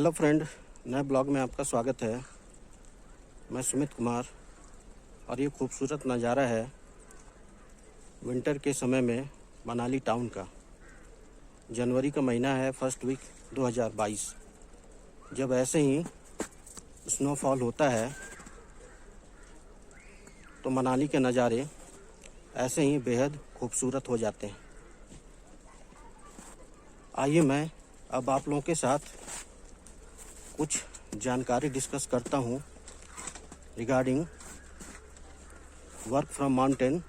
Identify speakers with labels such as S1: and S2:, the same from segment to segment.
S1: Hello friend, नए blog में आपका स्वागत है। मैं सुमित कुमार और ये खूबसूरत नज़ारा है विंटर के समय में मनाली टाउन का। जनवरी का महीना है, फर्स्ट वीक 2022। जब ऐसे ही स्नोफॉल होता है तो मनाली के नज़ारे ऐसे ही बेहद खूबसूरत हो जाते हैं। आइए मैं अब आप लोगों के साथ कुछ जानकारी डिस्कस करता हूँ रिगार्डिंग वर्क फ्रॉम माउंटेन।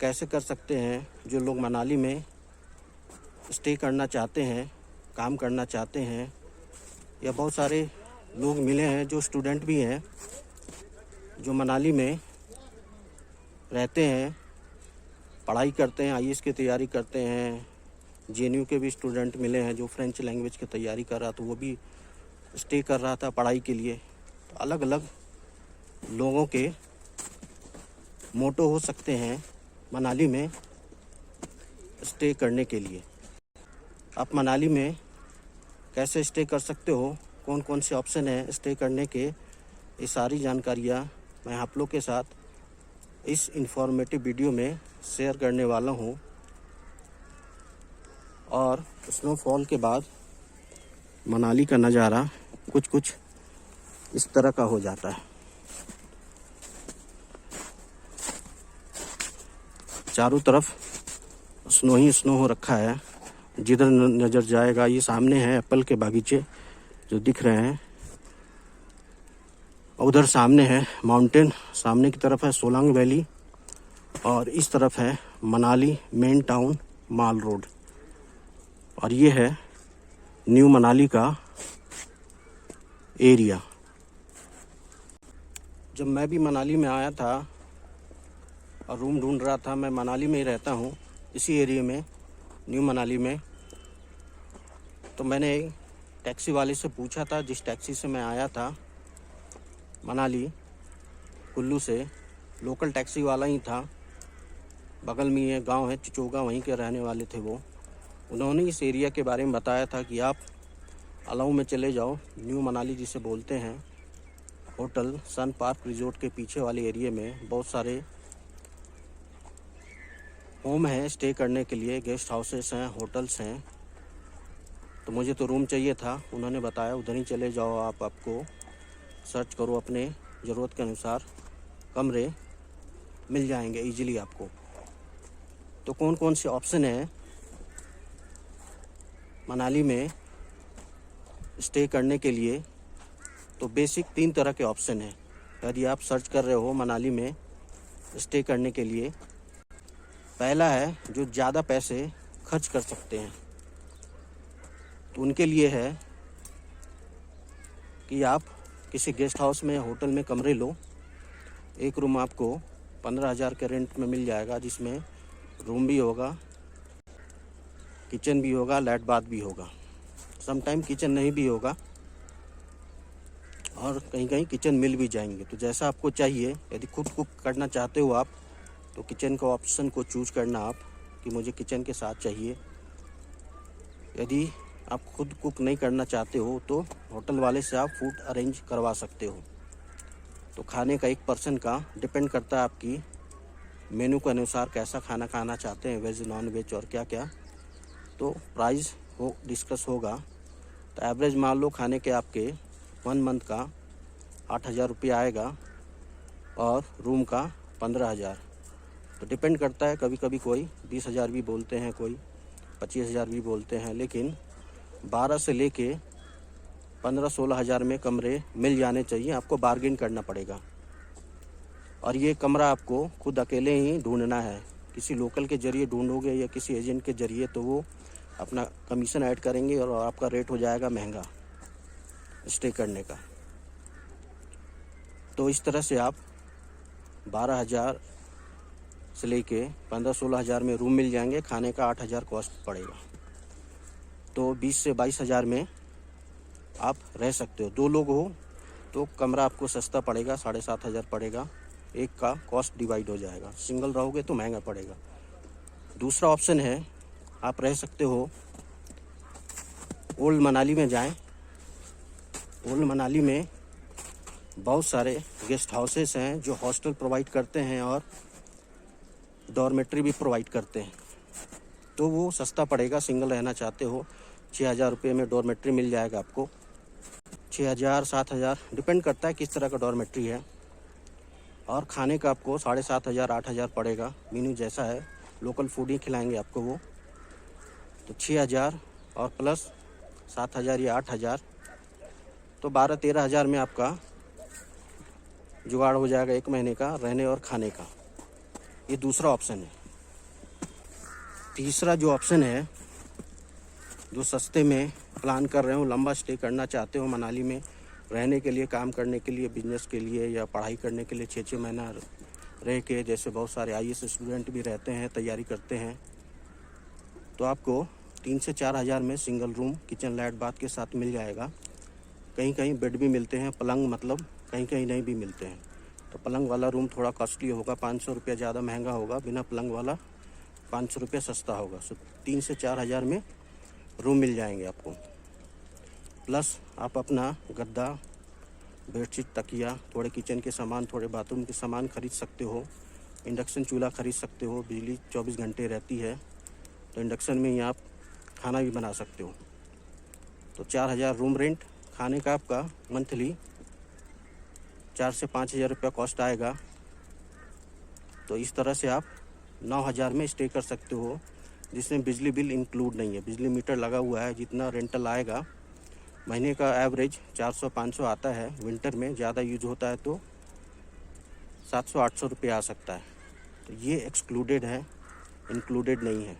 S1: कैसे कर सकते हैं जो लोग मनाली में स्टे करना चाहते हैं, काम करना चाहते हैं, या बहुत सारे लोग मिले हैं जो स्टूडेंट भी हैं जो मनाली में रहते हैं, पढ़ाई करते हैं, आईएएस की तैयारी करते हैं। जेएनयू के भी स्टूडेंट मिले हैं जो फ्रेंच लैंग्वेज की तैयारी कर रहा था, वो भी स्टे कर रहा था पढ़ाई के लिए। तो अलग अलग लोगों के मोटो हो सकते हैं मनाली में स्टे करने के लिए। आप मनाली में कैसे स्टे कर सकते हो, कौन कौन से ऑप्शन है स्टे करने के, ये सारी जानकारियाँ मैं आप लोग के साथ इस इंफॉर्मेटिव वीडियो में शेयर करने वाला हूँ। और स्नोफॉल के बाद मनाली का नज़ारा कुछ कुछ इस तरह का हो जाता है। चारों तरफ स्नो ही स्नो हो रखा है। जिधर नज़र जाएगा, ये सामने है एप्पल के बागीचे जो दिख रहे हैं, उधर सामने है माउंटेन, सामने की तरफ है सोलांग वैली, और इस तरफ है मनाली मेन टाउन माल रोड। और ये है न्यू मनाली का एरिया। जब मैं भी मनाली में आया था और रूम ढूंढ रहा था, मैं मनाली में ही रहता हूँ, इसी एरिया में न्यू मनाली में, तो मैंने एक टैक्सी वाले से पूछा था, जिस टैक्सी से मैं आया था मनाली कुल्लू से, लोकल टैक्सी वाला ही था, बगल में ये गांव है चिचोगा, वहीं के रहने वाले थे वो। उन्होंने इस एरिया के बारे में बताया था कि आप अलाउ में चले जाओ, न्यू मनाली जिसे बोलते हैं, होटल सन पार्क रिजोर्ट के पीछे वाले एरिया में बहुत सारे होम हैं स्टे करने के लिए, गेस्ट हाउसेस हैं, होटल्स हैं। तो मुझे तो रूम चाहिए था, उन्होंने बताया उधर ही चले जाओ, आपको सर्च करो, अपने ज़रूरत के अनुसार कमरे मिल जाएंगे इजीली आपको। तो कौन कौन से ऑप्शन है मनाली में स्टे करने के लिए, तो बेसिक 3 तरह के ऑप्शन हैं। यदि आप सर्च कर रहे हो मनाली में स्टे करने के लिए, पहला है जो ज़्यादा पैसे खर्च कर सकते हैं, तो उनके लिए है कि आप किसी गेस्ट हाउस में या होटल में कमरे लो। एक रूम आपको 15,000 के रेंट में मिल जाएगा, जिसमें रूम भी होगा, किचन भी होगा, लैट बाथ भी होगा। समटाइम किचन नहीं भी होगा और कहीं कहीं किचन मिल भी जाएंगे। तो जैसा आपको चाहिए, यदि खुद कुक करना चाहते हो आप, तो किचन का ऑप्शन को चूज करना आप कि मुझे किचन के साथ चाहिए। यदि आप खुद कुक नहीं करना चाहते हो तो होटल वाले से आप फूड अरेंज करवा सकते हो। तो खाने का 1 पर्सन का डिपेंड करता है आपकी मेनू के अनुसार कैसा खाना खाना चाहते हैं, वेज नॉन वेज और क्या क्या। तो प्राइस हो डिस्कस होगा। तो एवरेज मान लो खाने के आपके 1 मंथ का 8,000 रुपये आएगा और रूम का 15,000। तो डिपेंड करता है, कभी कभी कोई 20,000 भी बोलते हैं, कोई 25,000 भी बोलते हैं, लेकिन 12 से लेके 15-16 हज़ार में कमरे मिल जाने चाहिए। आपको बार्गेन करना पड़ेगा और ये कमरा आपको खुद अकेले ही ढूंढना है। किसी लोकल के ज़रिए ढूंढोगे या किसी एजेंट के ज़रिए तो वो अपना कमीशन ऐड करेंगे और आपका रेट हो जाएगा महंगा स्टे करने का। तो इस तरह से आप 12,000 से लेके 15-16 हज़ार में रूम मिल जाएंगे, खाने का 8,000 कॉस्ट पड़ेगा। तो 20 से 22,000 में आप रह सकते हो। 2 लोग हो तो कमरा आपको सस्ता पड़ेगा, 7,500 पड़ेगा, एक का कॉस्ट डिवाइड हो जाएगा। सिंगल रहोगे तो महंगा पड़ेगा। दूसरा ऑप्शन है, आप रह सकते हो ओल्ड मनाली में जाएं। ओल्ड मनाली में बहुत सारे गेस्ट हाउसेस हैं जो हॉस्टल प्रोवाइड करते हैं और डॉर्मेट्री भी प्रोवाइड करते हैं, तो वो सस्ता पड़ेगा। सिंगल रहना चाहते हो 6,000 रुपये में डॉर्मेट्री मिल जाएगा आपको। 6,000 7,000 डिपेंड करता है किस तरह का डॉर्मेट्री है। और खाने का आपको 7,500 8,000 पड़ेगा। मेनू जैसा है, लोकल फूड ही खिलाएंगे आपको वो। तो 6,000 और प्लस 7,000 या 8,000, तो 12-13,000 में आपका जुगाड़ हो जाएगा 1 महीने का रहने और खाने का। ये दूसरा ऑप्शन है। तीसरा जो ऑप्शन है, जो सस्ते में प्लान कर रहे हो, लंबा स्टे करना चाहते हो मनाली में रहने के लिए, काम करने के लिए, बिजनेस के लिए या पढ़ाई करने के लिए 6-6 महीना रह के, जैसे बहुत सारे IAS स्टूडेंट भी रहते हैं, तैयारी करते हैं, तो आपको 3 से 4 हज़ार में single room kitchen light bath के साथ मिल जाएगा। कहीं कहीं बेड भी मिलते हैं, पलंग मतलब कहीं कहीं नहीं भी मिलते हैं। तो पलंग वाला रूम थोड़ा कॉस्टली होगा, 500 रुपया ज़्यादा महंगा होगा। बिना पलंग वाला 500 रुपया सस्ता होगा। सो 3 से 4 हज़ार में रूम मिल जाएंगे आपको। प्लस आप अपना गद्दा, बेडशीट, तकिया, थोड़े किचन के सामान, थोड़े बाथरूम के सामान खरीद सकते हो। इंडक्शन चूल्हा खरीद सकते हो, बिजली 24 घंटे रहती है, तो इंडक्शन में ही आप खाना भी बना सकते हो। तो 4,000 रूम रेंट, खाने का आपका मंथली 4 से 5,000 रुपया कॉस्ट आएगा। तो इस तरह से आप 9,000 में स्टे कर सकते हो, जिसमें बिजली बिल इंक्लूड नहीं है। बिजली मीटर लगा हुआ है, जितना रेंटल आएगा महीने का एवरेज 400-500 आता है। विंटर में ज़्यादा यूज होता है तो 700-800 रुपये आ सकता है। तो ये एक्सक्लूडेड है, इंक्लूडेड नहीं है।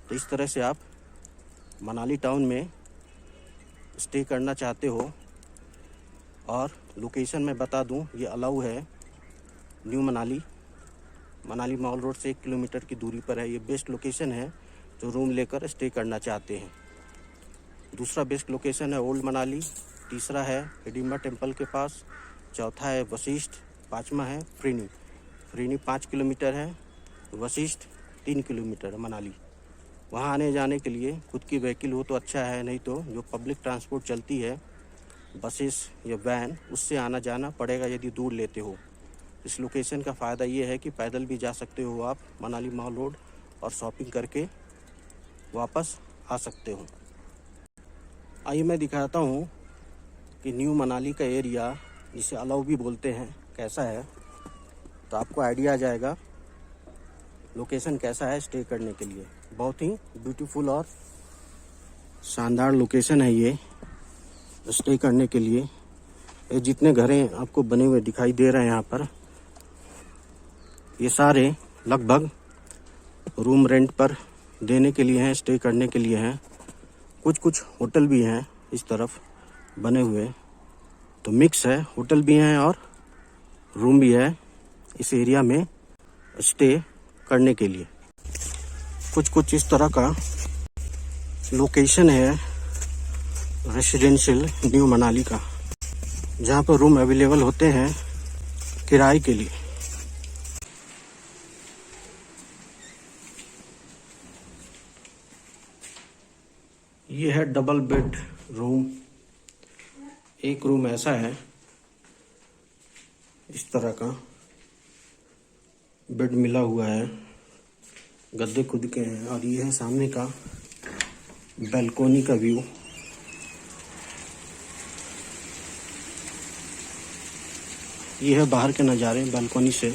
S1: तो इस तरह से आप मनाली टाउन में स्टे करना चाहते हो। और लोकेशन मैं बता दूं, ये अलाउ है new Manali, Manali mall road से 1 किलोमीटर की दूरी पर है। ये बेस्ट लोकेशन है जो रूम लेकर स्टे करना चाहते हैं। दूसरा बेस्ट लोकेशन है ओल्ड मनाली, तीसरा है हिडिंबा टेम्पल के पास, चौथा है वशिष्ठ, पाँचवा है फ्रीनी। फ्रीनी 5 किलोमीटर है, वशिष्ठ 3 किलोमीटर है मनाली। वहाँ आने जाने के लिए खुद की व्हीकल हो तो अच्छा है, नहीं तो जो पब्लिक ट्रांसपोर्ट चलती है, बसेस या वैन, उससे आना जाना पड़ेगा यदि दूर लेते हो। इस लोकेशन का फ़ायदा ये है कि पैदल भी जा सकते हो आप मनाली मॉल रोड, और शॉपिंग करके वापस आ सकते हो। आइए मैं दिखाता हूँ कि न्यू मनाली का एरिया, जिसे अलाउ भी बोलते हैं, कैसा है। तो आपको आइडिया आ जाएगा लोकेशन कैसा है स्टे करने के लिए। बहुत ही ब्यूटीफुल और शानदार लोकेशन है ये स्टे करने के लिए। ये जितने घरें आपको बने हुए दिखाई दे रहे हैं यहाँ पर, ये सारे लगभग रूम रेंट पर देने के लिए हैं, स्टे करने के लिए हैं। कुछ होटल भी हैं इस तरफ बने हुए, तो मिक्स है, होटल भी हैं और रूम भी है इस एरिया में स्टे करने के लिए। कुछ इस तरह का लोकेशन है रेसिडेंशियल न्यू मनाली का, जहाँ पर रूम अवेलेबल होते हैं किराए के लिए। ये है डबल बेड रूम। एक रूम ऐसा है, इस तरह का बेड मिला हुआ है, गद्दे खुद के हैं। और ये है सामने का बैल्कोनी का व्यू। ये है बाहर के नज़ारे बैल्कोनी से।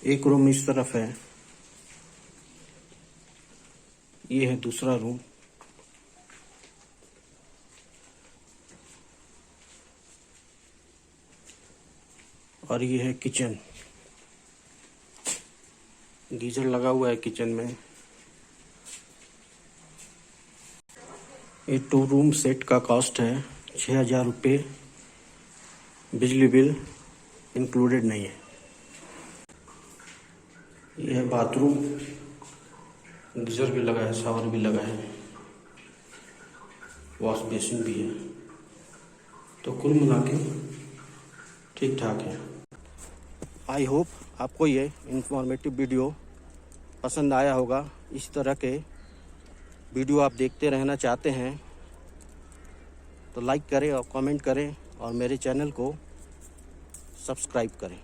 S1: एक रूम इस तरफ है, ये है दूसरा रूम। और ये है किचन, गीजर लगा हुआ है किचन में। ये 2 रूम सेट का कॉस्ट है 6,000 रुपये, बिजली बिल इंक्लूडेड नहीं है। ये है बाथरूम, गीजर भी लगा है, शावर भी लगा है, वॉश बेसिन भी है। तो कुल मिला के ठीक ठाक है। आई होप आपको ये इंफॉर्मेटिव वीडियो पसंद आया होगा। इस तरह के वीडियो आप देखते रहना चाहते हैं तो लाइक करें और कमेंट करें और मेरे चैनल को सब्सक्राइब करें।